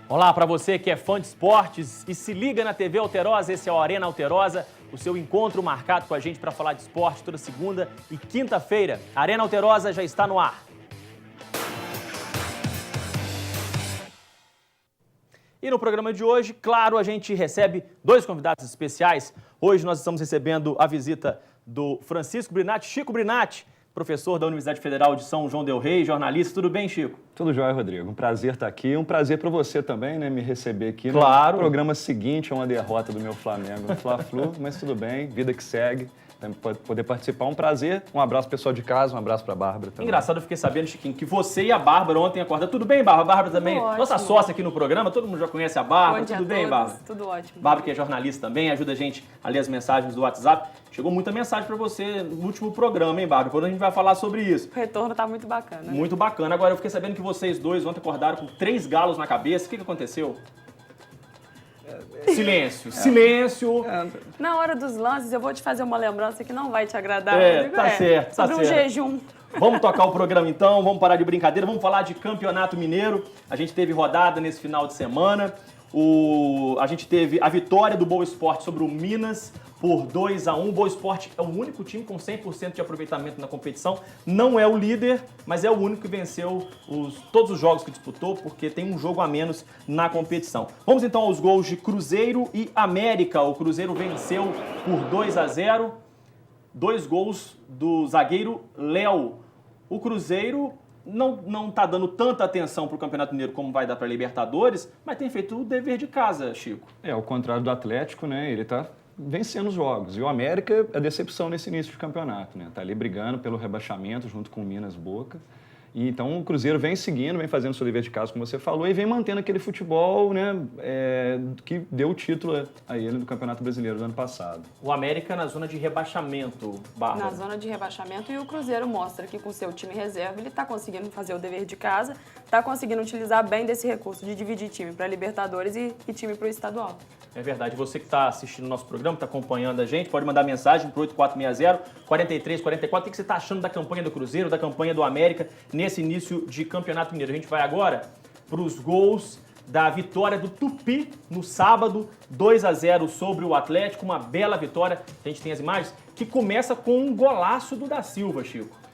Olá para você que é fã de esportes e se liga na TV Alterosa, esse é o Arena Alterosa, o seu encontro marcado com a gente para falar de esporte toda segunda e quinta-feira. A Arena Alterosa já está no ar. E no programa de hoje, claro, a gente recebe dois convidados especiais. Hoje nós estamos recebendo a visita do Francisco Brinatti, Chico Brinatti, professor da Universidade Federal de São João del Rei, jornalista. Tudo bem, Chico? Tudo jóia, Rodrigo. Um prazer estar aqui. Um prazer para você também, né, me receber aqui. Claro. No programa seguinte a uma derrota do meu Flamengo no Fla-Flu, mas tudo bem, vida que segue. Poder participar, um prazer. Um abraço pessoal de casa, um abraço para a Bárbara também. Engraçado, eu fiquei sabendo, Chiquinho, que você e a Bárbara ontem acordaram. Tudo bem, Bárbara? A Bárbara também, nossa sócia aqui no programa, todo mundo já conhece a Bárbara. Bom dia Tudo bem, a todos. Bárbara? Tudo ótimo. Bárbara, que é jornalista também, ajuda a gente a ler as mensagens do WhatsApp. Chegou muita mensagem para você no último programa, hein, Bárbara? Quando a gente vai falar sobre isso. O retorno tá muito bacana. Né? Muito bacana. Agora, eu fiquei sabendo que vocês dois ontem acordaram com 3 galos na cabeça. O que aconteceu? Silêncio, silêncio. Na hora dos lances, eu vou te fazer uma lembrança que não vai te agradar. Rodrigo. Tá certo, tá sobre um certo. jejum. Vamos tocar o programa então, vamos parar de brincadeira, vamos falar de Campeonato Mineiro. A gente teve rodada nesse final de semana. A gente teve a vitória do Boa Esporte sobre o Minas por 2-1. O Boa Esporte é o único time com 100% de aproveitamento na competição. Não é o líder, mas é o único que venceu todos os jogos que disputou, porque tem um jogo a menos na competição. Vamos então aos gols de Cruzeiro e América. O Cruzeiro venceu por 2-0. 2 gols do zagueiro Léo. O Cruzeiro não está dando tanta atenção para o Campeonato Mineiro como vai dar para a Libertadores, mas tem feito o dever de casa, Chico. Ao contrário do Atlético, né, ele está vencendo os jogos. E o América é decepção nesse início de campeonato, né? Tá ali brigando pelo rebaixamento junto com o Minas Boca. E então o Cruzeiro vem seguindo, vem fazendo o seu dever de casa, como você falou, e vem mantendo aquele futebol, né, que deu o título a ele do Campeonato Brasileiro do ano passado. O América na zona de rebaixamento, Bárbara. Na zona de rebaixamento, e o Cruzeiro mostra que com seu time reserva ele está conseguindo fazer o dever de casa, está conseguindo utilizar bem desse recurso de dividir time para Libertadores e time para o estadual. É verdade. Você que está assistindo o nosso programa, está acompanhando a gente, pode mandar mensagem para o 8460-4344. O que você está achando da campanha do Cruzeiro, da campanha do América nesse início de Campeonato Mineiro? A gente vai agora para os gols da vitória do Tupi no sábado, 2-0 sobre o Atlético. Uma bela vitória, a gente tem as imagens, que começa com um golaço do Da Silva, Chico.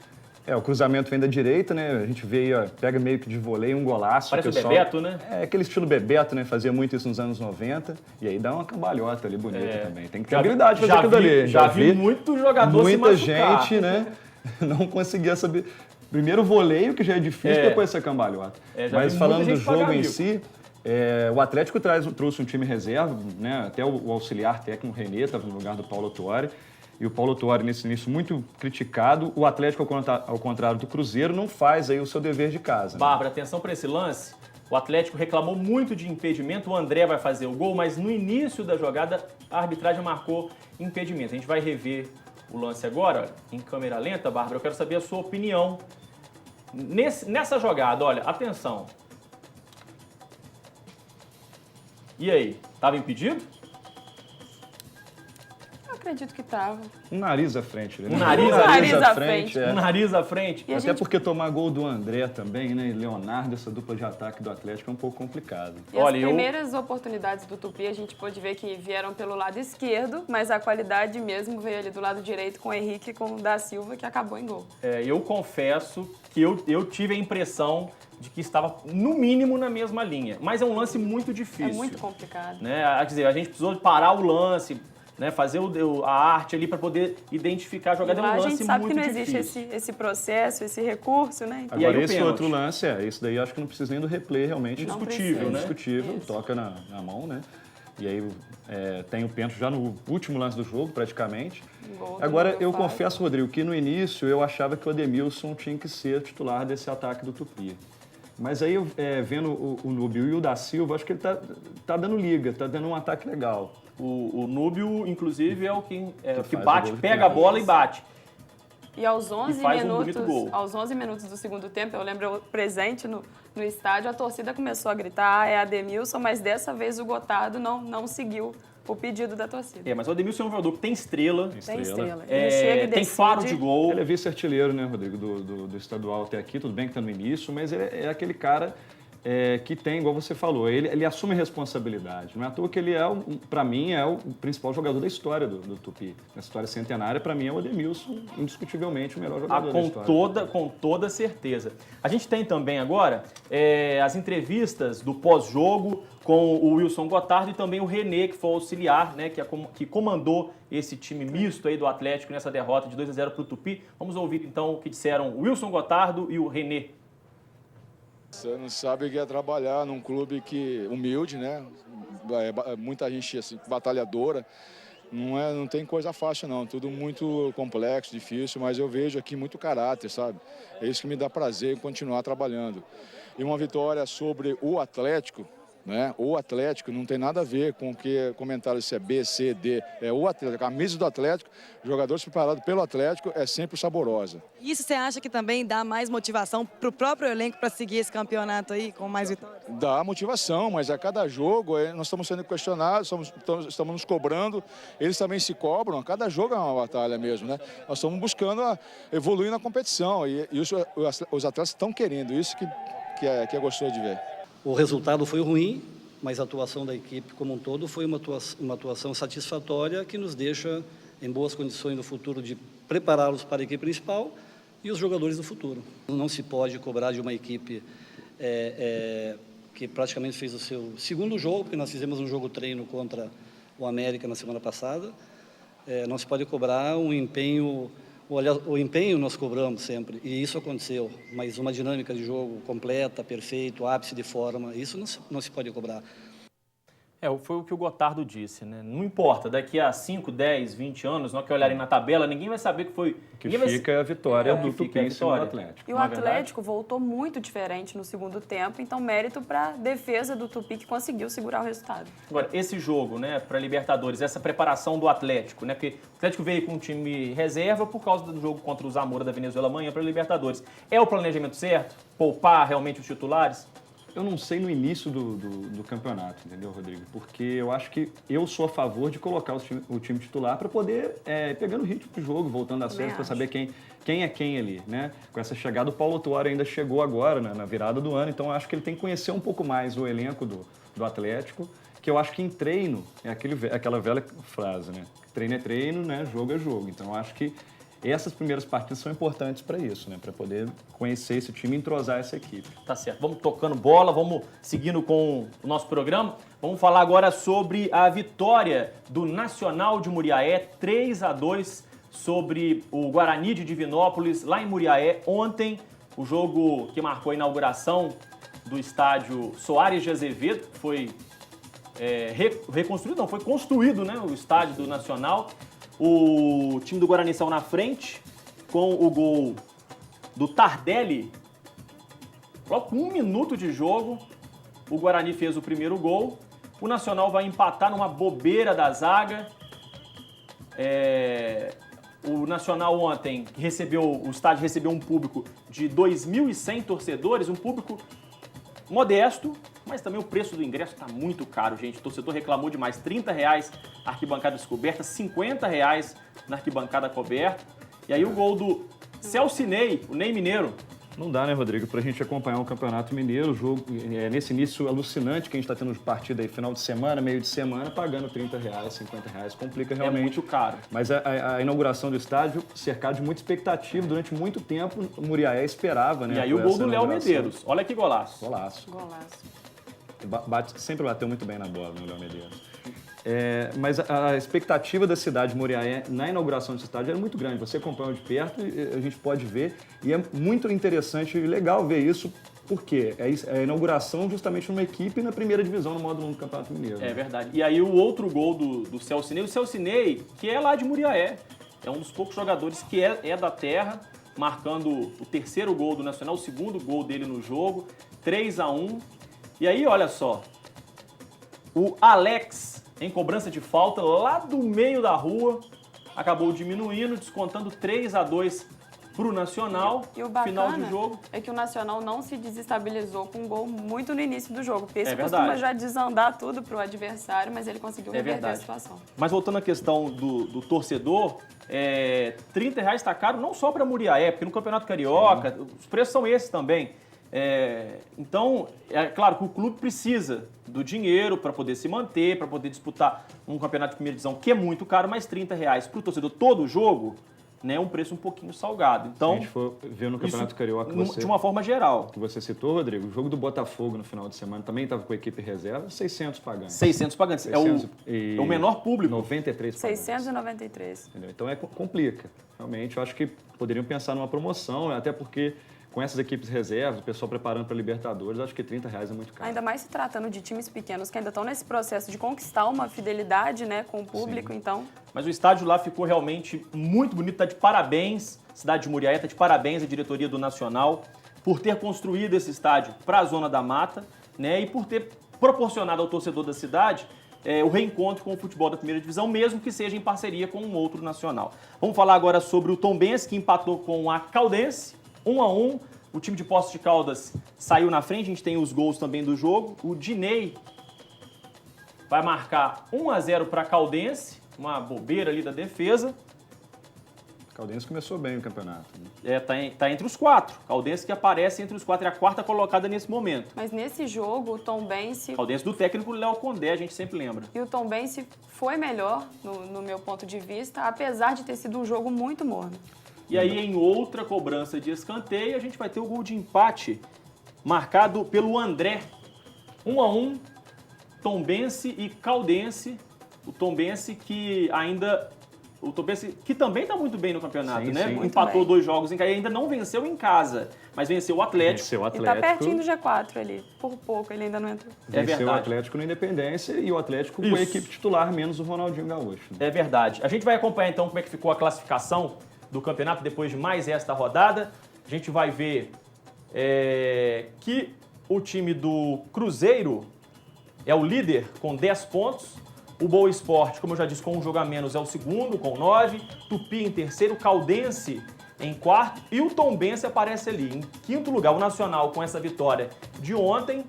O cruzamento vem da direita, né? A gente vê aí, ó, pega meio que de voleio, um golaço. Parece o pessoal, Bebeto, né? É aquele estilo Bebeto, né? Fazia muito isso nos anos 90. E aí dá uma cambalhota ali bonita também. Tem que ter habilidade pra fazer aquilo dali. Já vi muito jogador se muita machucar. gente, né? Não conseguia saber. Primeiro o voleio, que já é difícil, depois essa cambalhota. Mas falando do jogo em si, o Atlético trouxe um time reserva, né? Até o auxiliar técnico Renê estava no lugar do Paulo Tuori. E o Paulo Tuori, nesse início, muito criticado. O Atlético, ao contrário do Cruzeiro, não faz aí o seu dever de casa. Né? Bárbara, atenção para esse lance. O Atlético reclamou muito de impedimento. O André vai fazer o gol, mas no início da jogada, a arbitragem marcou impedimento. A gente vai rever o lance agora, em câmera lenta, Bárbara. Eu quero saber a sua opinião. Nessa jogada, olha, atenção. E aí, estava impedido? Acredito que estava. Um nariz à frente. Né? Um nariz à frente. Um nariz à frente. E até porque tomar gol do André também, né? E Leonardo, essa dupla de ataque do Atlético é um pouco complicado. E as primeiras oportunidades do Tupi, a gente pôde ver que vieram pelo lado esquerdo, mas a qualidade mesmo veio ali do lado direito com o Henrique e com o Da Silva, que acabou em gol. Eu confesso que eu tive a impressão de que estava, no mínimo, na mesma linha. Mas é um lance muito difícil. É muito complicado. Né? Quer dizer, a gente precisou parar o lance, né, fazer a arte ali para poder identificar a jogada. É um lance muito difícil. A gente sabe que não existe esse processo, esse recurso, né? Então, agora, esse outro lance, isso daí acho que não precisa nem do replay, realmente. Indiscutível, né? Indiscutível, toca na mão, né? E aí tem o pênalti já no último lance do jogo, praticamente. Agora, eu confesso, Rodrigo, que no início eu achava que o Ademilson tinha que ser titular desse ataque do Tupi. Mas aí, vendo o Núbio e o Da Silva, acho que ele tá dando liga, tá dando um ataque legal. O Núbio, inclusive, é o que bate, pega a bola e bate. E aos 11 minutos do segundo tempo, eu lembro presente no estádio, a torcida começou a gritar, é Ademilson, mas dessa vez o Gotardo não seguiu o pedido da torcida. Mas o Ademilson é um jogador que tem estrela. Tem estrela. Ele chega e tem faro de gol. Ele é vice-artilheiro, né, Rodrigo, do estadual até aqui. Tudo bem que está no início, mas ele é aquele cara que tem, igual você falou, ele assume responsabilidade. Não é à toa que ele para mim, é o principal jogador da história do Tupi. Na história centenária, para mim, é o Ademilson, indiscutivelmente o melhor jogador da história. Com toda certeza. A gente tem também agora as entrevistas do pós-jogo com o Wilson Gotardo e também o René, que foi o auxiliar, né, que comandou esse time misto aí do Atlético nessa derrota de 2-0 para o Tupi. Vamos ouvir então o que disseram o Wilson Gotardo e o René. Você não sabe o que é trabalhar num clube humilde, né? Muita gente assim, batalhadora. Não tem coisa fácil, não. Tudo muito complexo, difícil, mas eu vejo aqui muito caráter, sabe? É isso que me dá prazer em continuar trabalhando. E uma vitória sobre o Atlético, né? O Atlético não tem nada a ver com o que comentário se é B, C, D. É o Atlético. A camisa do Atlético, jogadores preparados pelo Atlético, é sempre saborosa. Isso você acha que também dá mais motivação para o próprio elenco para seguir esse campeonato aí com mais vitórias? Dá motivação, mas a cada jogo nós estamos sendo questionados, estamos nos cobrando, eles também se cobram. A cada jogo é uma batalha mesmo, né? Nós estamos buscando evoluir na competição e os atletas estão querendo, isso que é gostoso de ver. O resultado foi ruim, mas a atuação da equipe como um todo foi uma atuação satisfatória que nos deixa em boas condições no futuro de prepará-los para a equipe principal e os jogadores do futuro. Não se pode cobrar de uma equipe que praticamente fez o seu segundo jogo, porque nós fizemos um jogo treino contra o América na semana passada. Não se pode cobrar um empenho. O empenho nós cobramos sempre, e isso aconteceu, mas uma dinâmica de jogo completa, perfeito, ápice de forma, isso não se pode cobrar. Foi o que o Gotardo disse, né? Não importa, daqui a 5, 10, 20 anos, nós que olharem na tabela, ninguém vai saber que foi... O que fica é a vitória do Tupi em cima do Atlético. E o Atlético voltou muito diferente no segundo tempo, então mérito para a defesa do Tupi que conseguiu segurar o resultado. Agora, esse jogo, né, para Libertadores, essa preparação do Atlético, né? Porque o Atlético veio com um time reserva por causa do jogo contra o Zamora da Venezuela amanhã para Libertadores. É o planejamento certo? Poupar realmente os titulares? Eu não sei no início do campeonato, entendeu, Rodrigo? Porque eu acho que eu sou a favor de colocar o time titular para poder pegar no ritmo do jogo, voltando a série, para saber quem é quem ali, né? Com essa chegada, o Paulo Tuori ainda chegou agora, né, na virada do ano, então eu acho que ele tem que conhecer um pouco mais o elenco do Atlético, que eu acho que em treino, aquela velha frase, né? Treino é treino, né? Jogo é jogo. Então eu acho que essas primeiras partidas são importantes para isso, né? Para poder conhecer esse time e entrosar essa equipe. Tá certo. Vamos tocando bola, vamos seguindo com o nosso programa. Vamos falar agora sobre a vitória do Nacional de Muriaé, 3-2 sobre o Guarani de Divinópolis, lá em Muriaé. Ontem, o jogo que marcou a inauguração do estádio Soares de Azevedo, foi reconstruído, não, foi construído, né? O estádio do Nacional. O time do Guarani saiu na frente com o gol do Tardelli. Logo com 1 minuto de jogo, o Guarani fez o primeiro gol. O Nacional vai empatar numa bobeira da zaga. O Nacional ontem o estádio recebeu um público de 2.100 torcedores, um público modesto, mas também o preço do ingresso está muito caro, gente. O torcedor reclamou demais. R$30 a arquibancada descoberta, R$50 na arquibancada coberta. E aí o gol do Celcinei, o Ney Mineiro. Não dá, né, Rodrigo, pra gente acompanhar o Campeonato Mineiro, o jogo nesse início alucinante que a gente tá tendo de partida aí final de semana, meio de semana, pagando R$30, R$50, complica realmente. É muito caro. Mas a inauguração do estádio, cercado de muita expectativa, durante muito tempo o Muriaé esperava, né? E aí o gol do Léo Medeiros, olha que golaço. Golaço. Sempre bateu muito bem na bola, né, o Léo Medeiros. Mas a expectativa da cidade de Muriaé na inauguração desse estádio era muito grande. Você acompanha de perto e a gente pode ver. E é muito interessante e legal ver isso, porque é a inauguração justamente numa equipe na primeira divisão no módulo 1 do Campeonato Mineiro. É verdade. E aí o outro gol do Celcinei, o Celcinei, que é lá de Muriaé, é um dos poucos jogadores que é da terra, marcando o terceiro gol do Nacional, o segundo gol dele no jogo, 3-1. E aí, olha só, o Alex, em cobrança de falta, lá do meio da rua, acabou diminuindo, descontando 3-2 para o Nacional. E o bacana final de jogo é que o Nacional não se desestabilizou com um gol muito no início do jogo, porque esse costuma já desandar tudo para o adversário, mas ele conseguiu reverter a situação. Mas voltando à questão do torcedor, R$30 está caro não só para Muriaé, porque no Campeonato Carioca os preços são esses também. Então, é claro que o clube precisa do dinheiro para poder se manter, para poder disputar um campeonato de primeira divisão que é muito caro, mas R$30 para o torcedor todo jogo, né, é um preço um pouquinho salgado. Então, se a gente for ver no Campeonato Carioca, de uma forma geral. Que você citou, Rodrigo, o jogo do Botafogo no final de semana também estava com a equipe reserva, 600 pagantes. 600 pagantes. É o menor público. 93 pagantes. 693. Entendeu? Então complica. Realmente, eu acho que poderiam pensar numa promoção, até porque com essas equipes reservas, o pessoal preparando para Libertadores, acho que R$30 é muito caro. Ainda mais se tratando de times pequenos que ainda estão nesse processo de conquistar uma fidelidade, né, com o público, então... Mas o estádio lá ficou realmente muito bonito, tá de parabéns, cidade de Muriaé, tá de parabéns a diretoria do Nacional por ter construído esse estádio para a Zona da Mata, né, e por ter proporcionado ao torcedor da cidade o reencontro com o futebol da primeira divisão, mesmo que seja em parceria com um outro nacional. Vamos falar agora sobre o Tombense, que empatou com a Caldense, 1-1. O time de Poços de Caldas saiu na frente, a gente tem os gols também do jogo. O Dinei vai marcar 1-0 para a Caldense, uma bobeira ali da defesa. A Caldense começou bem o campeonato. Né? Tá entre os 4. Caldense que aparece entre os 4, é a 4ª colocada nesse momento. Mas nesse jogo, o Tombense... Caldense do técnico Léo Condé, a gente sempre lembra. E o Tombense foi melhor, no meu ponto de vista, apesar de ter sido um jogo muito morno. E aí, em outra cobrança de escanteio, a gente vai ter o gol de empate marcado pelo André. 1-1, Tombense e Caldense. O Tombense que também está muito bem no campeonato, né? Sim, empatou 2 jogos em casa e ainda não venceu em casa, mas venceu o Atlético. E está pertinho do G4 ali. Por pouco, ele ainda não entrou. Venceu o Atlético na Independência e o Atlético com a equipe titular, menos o Ronaldinho Gaúcho. Né? É verdade. A gente vai acompanhar então como é que ficou a classificação do campeonato depois de mais esta rodada. A gente vai ver que o time do Cruzeiro é o líder com 10 pontos. O Boa Esporte, como eu já disse, com um jogo a menos é o segundo, com 9. Tupi em terceiro, Caldense em quarto. E o Tombense aparece ali em quinto lugar. O Nacional, com essa vitória de ontem,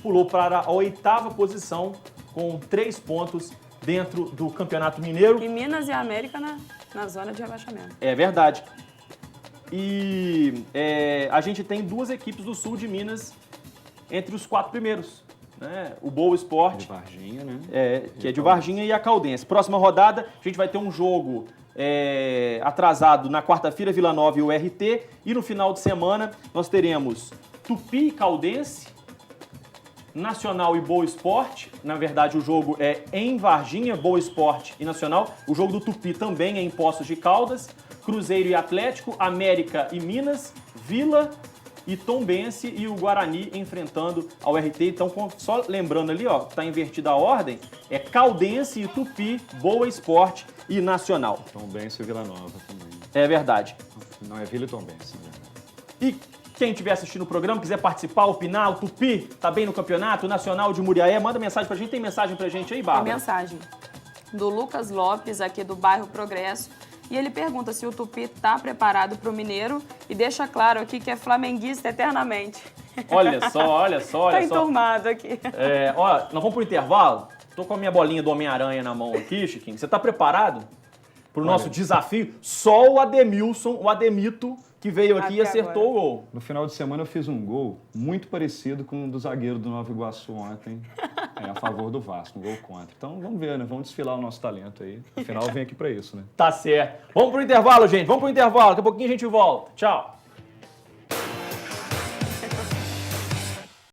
pulou para a 8ª posição com 3 pontos dentro do Campeonato Mineiro. E Minas e América na zona de rebaixamento. É verdade. E a gente tem 2 equipes do sul de Minas entre os 4 primeiros. Né? O Boa Esporte. De Varginha, né? Que é de Varginha, e a Caldense. Próxima rodada, a gente vai ter um jogo atrasado na quarta-feira, Vila Nova e o RT. E no final de semana, nós teremos Tupi e Caldense, Nacional e Boa Esporte. Na verdade, o jogo é em Varginha, Boa Esporte e Nacional. O jogo do Tupi também é em Poços de Caldas. Cruzeiro e Atlético, América e Minas, Vila e Tombense e o Guarani enfrentando ao RT. Então, só lembrando ali, ó, tá invertida a ordem, é Caldense e Tupi, Boa Esporte e Nacional. Tombense e Vila Nova também. É verdade. Não é Vila e Tombense, né? E quem estiver assistindo o programa, quiser participar, opinar, o Tupi tá bem no campeonato, o Nacional de Muriaé, manda mensagem pra gente. Tem mensagem pra gente aí, Bárbara? Tem mensagem do Lucas Lopes, aqui do bairro Progresso. E ele pergunta se o Tupi está preparado para o Mineiro e deixa claro aqui que é flamenguista eternamente. Olha só. Tá enturmado aqui. Ó, nós vamos pro intervalo. Tô com a minha bolinha do Homem-Aranha na mão aqui, Chiquinho. Você tá preparado pro nosso desafio? Só o Ademito, que veio aqui e acertou o gol. No final de semana eu fiz um gol muito parecido com o do zagueiro do Nova Iguaçu ontem, a favor do Vasco, um gol contra. Então vamos ver, né? Vamos desfilar o nosso talento aí. Afinal, vem aqui pra isso, né? Tá certo. Vamos pro intervalo, gente. Vamos pro intervalo. Daqui a pouquinho a gente volta. Tchau.